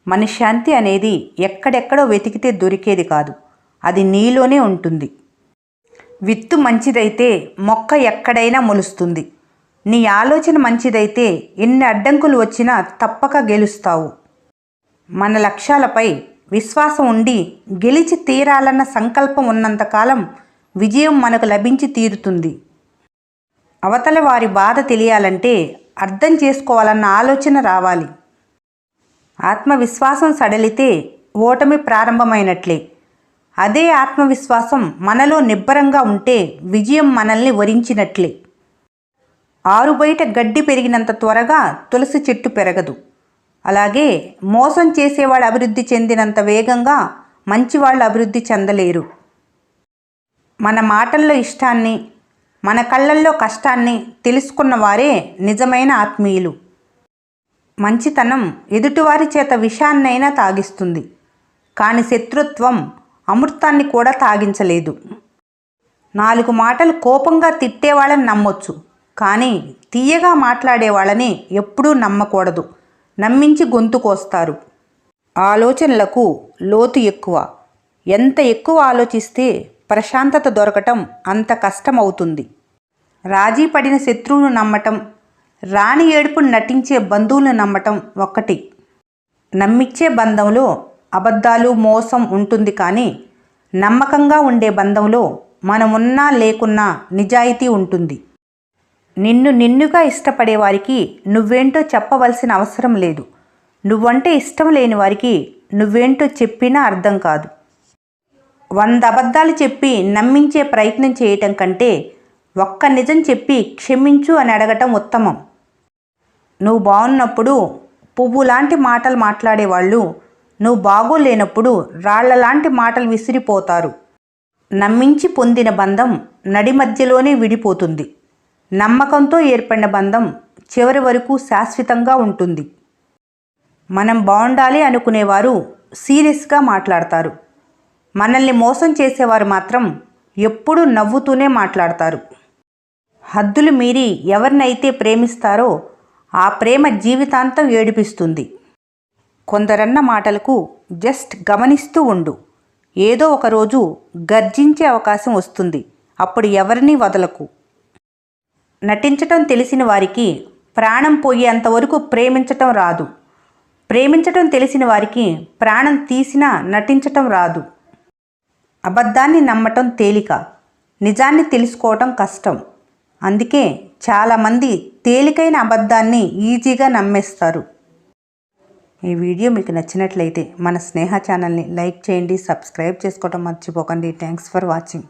మనశ్శాంతి అనేది ఎక్కడెక్కడో వెతికితే దొరికేది కాదు. అది నీలోనే ఉంటుంది. విత్తు మంచిదైతే మొక్క ఎక్కడైనా మొలుస్తుంది. నీ ఆలోచన మంచిదైతే ఎన్ని అడ్డంకులు వచ్చినా తప్పక గెలుస్తావు. మన లక్ష్యాలపై విశ్వాసం ఉండి గెలిచి తీరాలన్న సంకల్పం ఉన్నంతకాలం విజయం మనకు లభించి తీరుతుంది. అవతల వారి బాధ తెలియాలంటే అర్థం చేసుకోవాలన్న ఆలోచన రావాలి. ఆత్మవిశ్వాసం సడలితే ఓటమి ప్రారంభమైనట్లే. అదే ఆత్మవిశ్వాసం మనలో నిబ్బరంగా ఉంటే విజయం మనల్ని వరించినట్లే. ఆరుబయట గడ్డి పెరిగినంత త్వరగా తులసి చెట్టు పెరగదు. అలాగే మోసం చేసేవాళ్ళు అభివృద్ధి చెందినంత వేగంగా మంచివాళ్ళు అభివృద్ధి చెందలేరు. మన మాటల్లో ఇష్టాన్ని, మన కళ్ళల్లో కష్టాన్ని తెలుసుకున్న వారే నిజమైన ఆత్మీయులు. మంచితనం ఎదుటివారి చేత విషాన్నైనా తాగిస్తుంది, కానీ శత్రుత్వం అమృతాన్ని కూడా తాగించలేదు. 4 మాటలు కోపంగా తిట్టేవాళ్ళని నమ్మొచ్చు, కానీ తీయగా మాట్లాడేవాళ్ళని ఎప్పుడూ నమ్మకూడదు. నమ్మించి గొంతు కోస్తారు. ఆలోచనలకు లోతు ఎక్కువ. ఎంత ఎక్కువ ఆలోచిస్తే ప్రశాంతత దొరకటం అంత కష్టమవుతుంది. రాజీ పడిన శత్రువును నమ్మటం, రాణి ఏడుపును నటించే బంధువులను నమ్మటం ఒక్కటి. నమ్మిచ్చే బంధంలో అబద్ధాలు, మోసం ఉంటుంది, కానీ నమ్మకంగా ఉండే బంధంలో మనమున్నా లేకున్నా నిజాయితీ ఉంటుంది. నిన్నుగా ఇష్టపడే వారికి నువ్వేంటో చెప్పవలసిన అవసరం లేదు. నువ్వంటే ఇష్టం లేని వారికి నువ్వేంటో చెప్పినా అర్థం కాదు. 100 అబద్ధాలు చెప్పి నమ్మించే ప్రయత్నం చేయటం కంటే ఒక్క నిజం చెప్పి క్షమించు అని అడగటం ఉత్తమం. నువ్వు బాగున్నప్పుడు పువ్వు లాంటి మాటలు మాట్లాడేవాళ్ళు నువ్వు బాగోలేనప్పుడు రాళ్లలాంటి మాటలు విసిరిపోతారు. నమ్మించి పొందిన బంధం నడి మధ్యలోనే విడిపోతుంది. నమ్మకంతో ఏర్పడిన బంధం చివరి వరకు శాశ్వతంగా ఉంటుంది. మనం బాగుండాలి అనుకునేవారు సీరియస్గా మాట్లాడతారు. మనల్ని మోసం చేసేవారు మాత్రం ఎప్పుడూ నవ్వుతూనే మాట్లాడతారు. హద్దులు మీరి ఎవరినైతే ప్రేమిస్తారో ఆ ప్రేమ జీవితాంతం ఏడిపిస్తుంది. కొందరన్న మాటలకు జస్ట్ గమనిస్తూ ఉండు. ఏదో ఒకరోజు గర్జించే అవకాశం వస్తుంది. అప్పుడు ఎవరినీ వదలకు. నటించటం తెలిసిన వారికి ప్రాణం పోయేంతవరకు ప్రేమించటం రాదు. ప్రేమించటం తెలిసిన వారికి ప్రాణం తీసినా నటించటం రాదు. అబద్ధాన్ని నమ్మటం తేలిక, నిజాన్ని తెలుసుకోవటం కష్టం. అందుకే చాలామంది తేలికైన అబద్ధాన్ని ఈజీగా నమ్మేస్తారు. ఈ వీడియో మీకు నచ్చినట్లయితే మన స్నేహ ఛానల్ని లైక్ చేయండి, సబ్స్క్రైబ్ చేసుకోవడం మర్చిపోకండి. Thanks for watching.